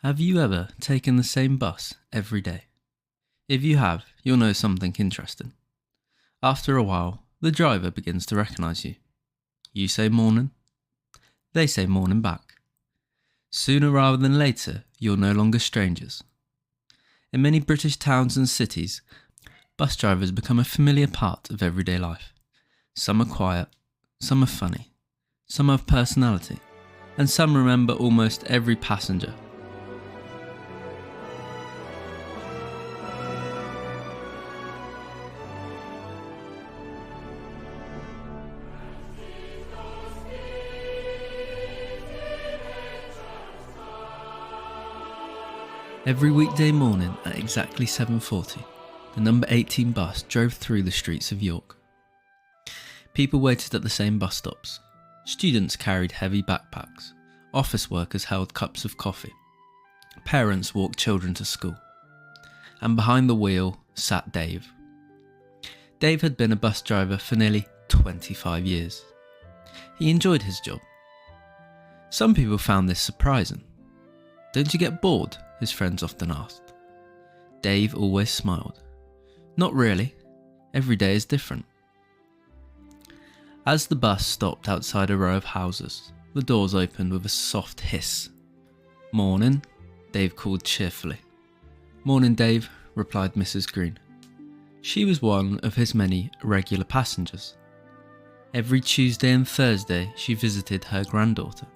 Have you ever taken the same bus every day? If you have, you'll know something interesting. After a while, the driver begins to recognise you. You say morning. They say morning back. Sooner rather than later, you're no longer strangers. In many British towns and cities, bus drivers become a familiar part of everyday life. Some are quiet, some are funny, some have personality, and some remember almost every passenger. Every weekday morning at exactly 7:40, the number 18 bus drove through the streets of York. People waited at the same bus stops. Students carried heavy backpacks. Office workers held cups of coffee. Parents walked children to school. And behind the wheel sat Dave. Dave had been a bus driver for nearly 25 years. He enjoyed his job. Some people found this surprising. "Don't you get bored?" his friends often asked. Dave always smiled. "Not really. Every day is different." As the bus stopped outside a row of houses, the doors opened with a soft hiss. "Morning," Dave called cheerfully. "Morning, Dave," replied Mrs. Green. She was one of his many regular passengers. Every Tuesday and Thursday she visited her granddaughter.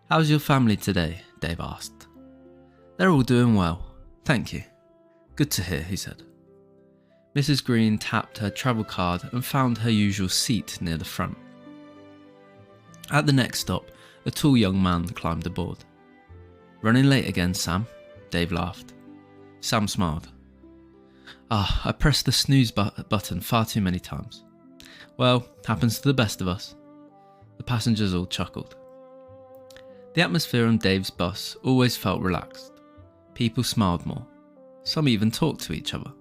"How's your family today?" Dave asked. "They're all doing well, thank you." "Good to hear," he said. Mrs. Green tapped her travel card and found her usual seat near the front. At the next stop, a tall young man climbed aboard. "Running late again, Sam?" Dave laughed. Sam smiled. I pressed the snooze button far too many times." "Well, happens to the best of us." The passengers all chuckled. The atmosphere on Dave's bus always felt relaxed. People smiled more. Some even talked to each other.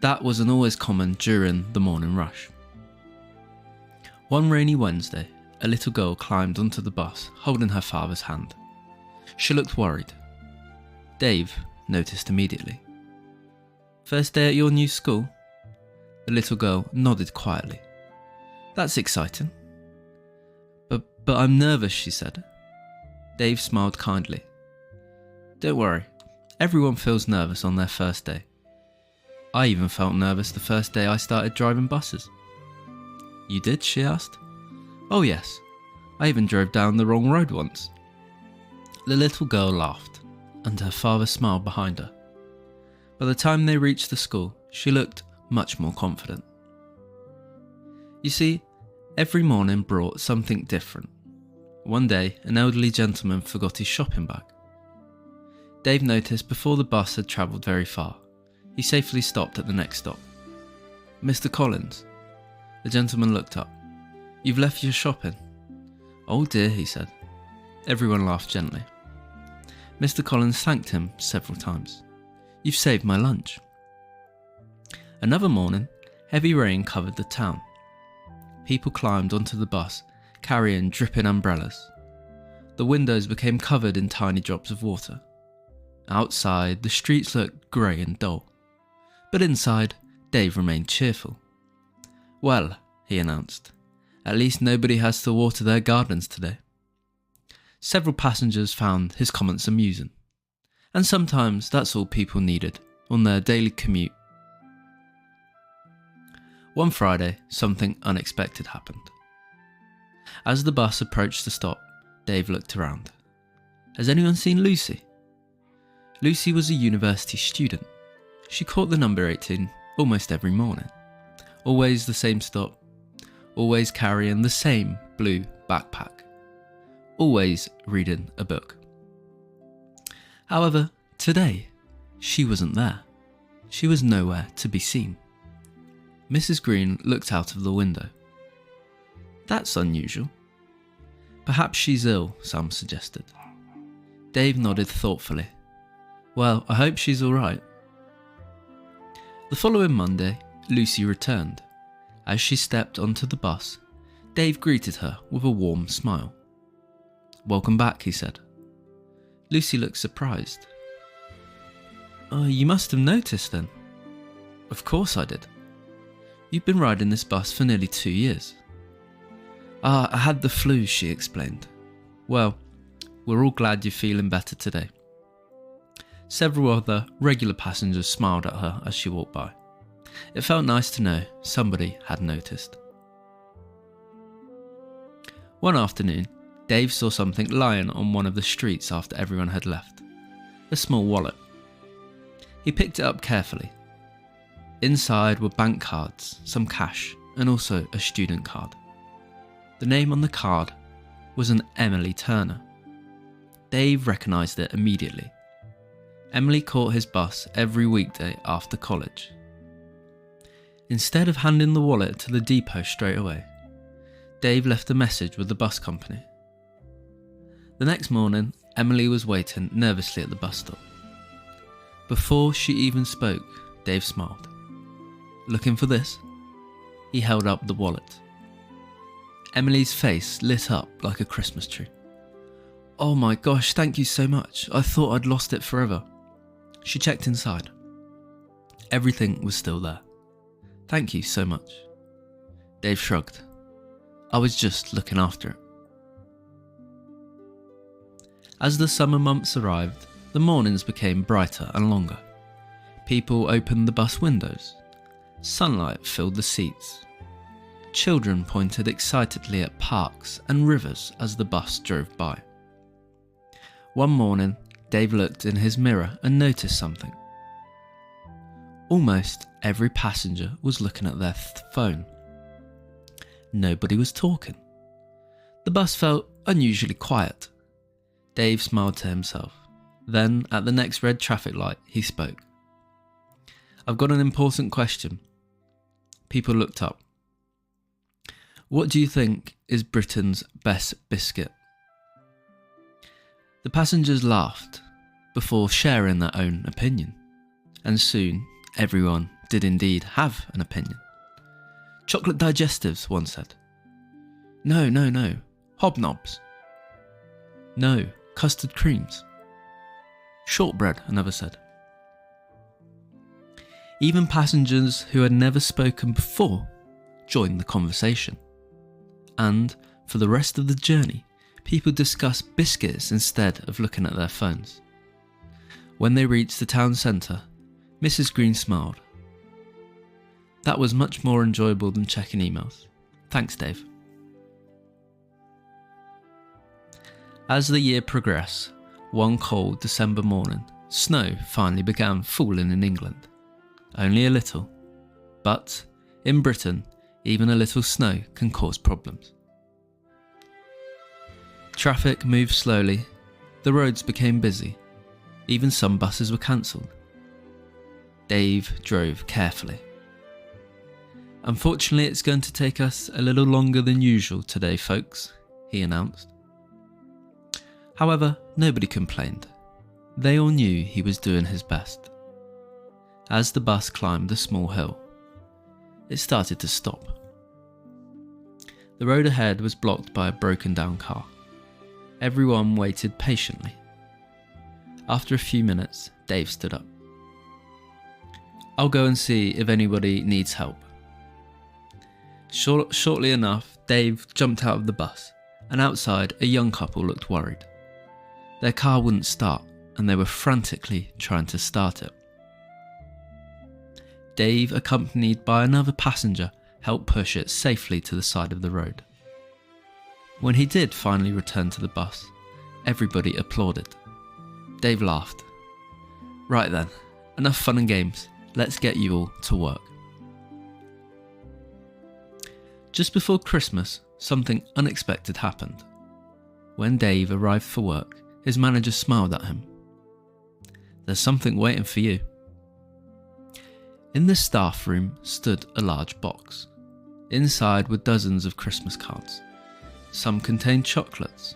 That wasn't always common during the morning rush. One rainy Wednesday, a little girl climbed onto the bus holding her father's hand. She looked worried. Dave noticed immediately. "First day at your new school?" The little girl nodded quietly. "That's exciting." But I'm nervous," she said. Dave smiled kindly. "Don't worry, everyone feels nervous on their first day. I even felt nervous the first day I started driving buses." "You did?" she asked. "Oh yes, I even drove down the wrong road once." The little girl laughed, and her father smiled behind her. By the time they reached the school, she looked much more confident. You see, every morning brought something different. One day, an elderly gentleman forgot his shopping bag. Dave noticed before the bus had travelled very far. He safely stopped at the next stop. "Mr. Collins." The gentleman looked up. "You've left your shopping." "Oh dear," he said. Everyone laughed gently. Mr. Collins thanked him several times. "You've saved my lunch." Another morning, heavy rain covered the town. People climbed onto the bus, carrying dripping umbrellas. The windows became covered in tiny drops of water. Outside, the streets looked grey and dull. But inside, Dave remained cheerful. "Well," he announced, "at least nobody has to water their gardens today." Several passengers found his comments amusing. And sometimes that's all people needed on their daily commute. One Friday, something unexpected happened. As the bus approached the stop, Dave looked around. "Has anyone seen Lucy?" Lucy was a university student. She caught the number 18 almost every morning. Always the same stop. Always carrying the same blue backpack. Always reading a book. However, today, she wasn't there. She was nowhere to be seen. Mrs. Green looked out of the window. "That's unusual." "Perhaps she's ill," Sam suggested. Dave nodded thoughtfully. "Well, I hope she's all right." The following Monday, Lucy returned. As she stepped onto the bus, Dave greeted her with a warm smile. "Welcome back," he said. Lucy looked surprised. "Oh, you must have noticed then." "Of course I did. You've been riding this bus for nearly 2 years." "Ah, I had the flu," she explained. "Well, we're all glad you're feeling better today." Several other regular passengers smiled at her as she walked by. It felt nice to know somebody had noticed. One afternoon, Dave saw something lying on one of the streets after everyone had left. A small wallet. He picked it up carefully. Inside were bank cards, some cash, and also a student card. The name on the card was an Emily Turner. Dave recognised it immediately. Emily caught his bus every weekday after college. Instead of handing the wallet to the depot straight away, Dave left a message with the bus company. The next morning, Emily was waiting nervously at the bus stop. Before she even spoke, Dave smiled. "Looking for this?" He held up the wallet. Emily's face lit up like a Christmas tree. "Oh my gosh, thank you so much. I thought I'd lost it forever." She checked inside. Everything was still there. "Thank you so much." Dave shrugged. "I was just looking after it." As the summer months arrived, the mornings became brighter and longer. People opened the bus windows. Sunlight filled the seats. Children pointed excitedly at parks and rivers as the bus drove by. One morning, Dave looked in his mirror and noticed something. Almost every passenger was looking at their phone. Nobody was talking. The bus felt unusually quiet. Dave smiled to himself. Then, at the next red traffic light, he spoke. "I've got an important question." People looked up. "What do you think is Britain's best biscuit?" The passengers laughed before sharing their own opinion, and soon everyone did indeed have an opinion. "Chocolate digestives," one said. No, hobnobs." "No, custard creams." "Shortbread," another said. Even passengers who had never spoken before joined the conversation. And for the rest of the journey, people discussed biscuits instead of looking at their phones. When they reached the town centre, Mrs. Green smiled. "That was much more enjoyable than checking emails. Thanks, Dave." As the year progressed, one cold December morning, snow finally began falling in England. Only a little, but in Britain, even a little snow can cause problems. Traffic moved slowly, the roads became busy, even some buses were cancelled. Dave drove carefully. "Unfortunately, it's going to take us a little longer than usual today, folks," he announced. However, nobody complained. They all knew he was doing his best. As the bus climbed a small hill, it started to stop. The road ahead was blocked by a broken down car. Everyone waited patiently. After a few minutes, Dave stood up. "I'll go and see if anybody needs help." Shortly enough, Dave jumped out of the bus, and outside a young couple looked worried. Their car wouldn't start, and they were frantically trying to start it. Dave, accompanied by another passenger, helped push it safely to the side of the road. When he did finally return to the bus, everybody applauded. Dave laughed. "Right then, enough fun and games. Let's get you all to work." Just before Christmas, something unexpected happened. When Dave arrived for work, his manager smiled at him. "There's something waiting for you." In the staff room stood a large box. Inside were dozens of Christmas cards. Some contained chocolates.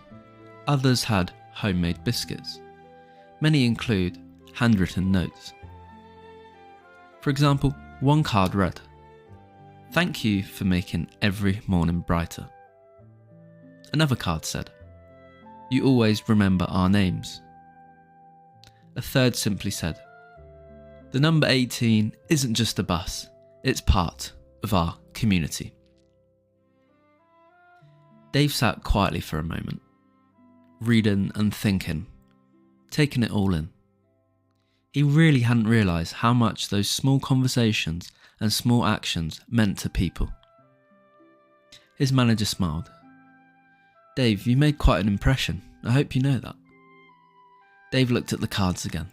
Others had homemade biscuits. Many include handwritten notes. For example, one card read, "Thank you for making every morning brighter." Another card said, "You always remember our names. A third simply said, "The number 18 isn't just a bus, it's part of our community." Dave sat quietly for a moment, reading and thinking, taking it all in. He really hadn't realised how much those small conversations and small actions meant to people. His manager smiled. "Dave, you made quite an impression. I hope you know that." Dave looked at the cards again.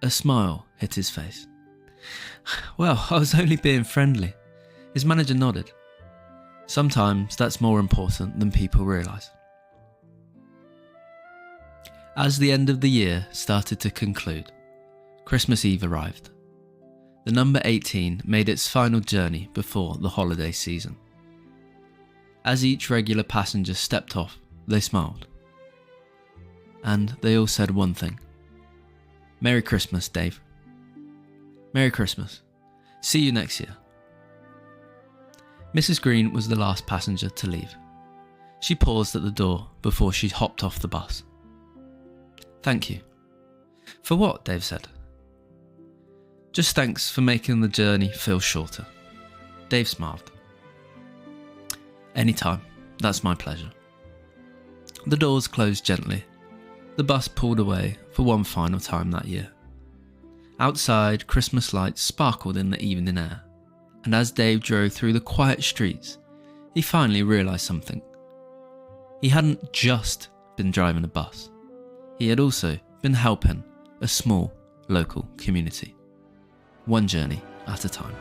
A smile hit his face. "Well, I was only being friendly." His manager nodded. Sometimes that's more important than people realise. As the end of the year started to conclude, Christmas Eve arrived. The number 18 made its final journey before the holiday season. As each regular passenger stepped off, they smiled. And they all said one thing. "Merry Christmas, Dave. Merry Christmas. See you next year." Mrs. Green was the last passenger to leave. She paused at the door before she hopped off the bus. "Thank you." "For what?" Dave said. "Just thanks for making the journey feel shorter." Dave smiled. "Anytime, that's my pleasure." The doors closed gently. The bus pulled away for one final time that year. Outside, Christmas lights sparkled in the evening air, and as Dave drove through the quiet streets, he finally realised something. He hadn't just been driving a bus. He had also been helping a small local community, one journey at a time.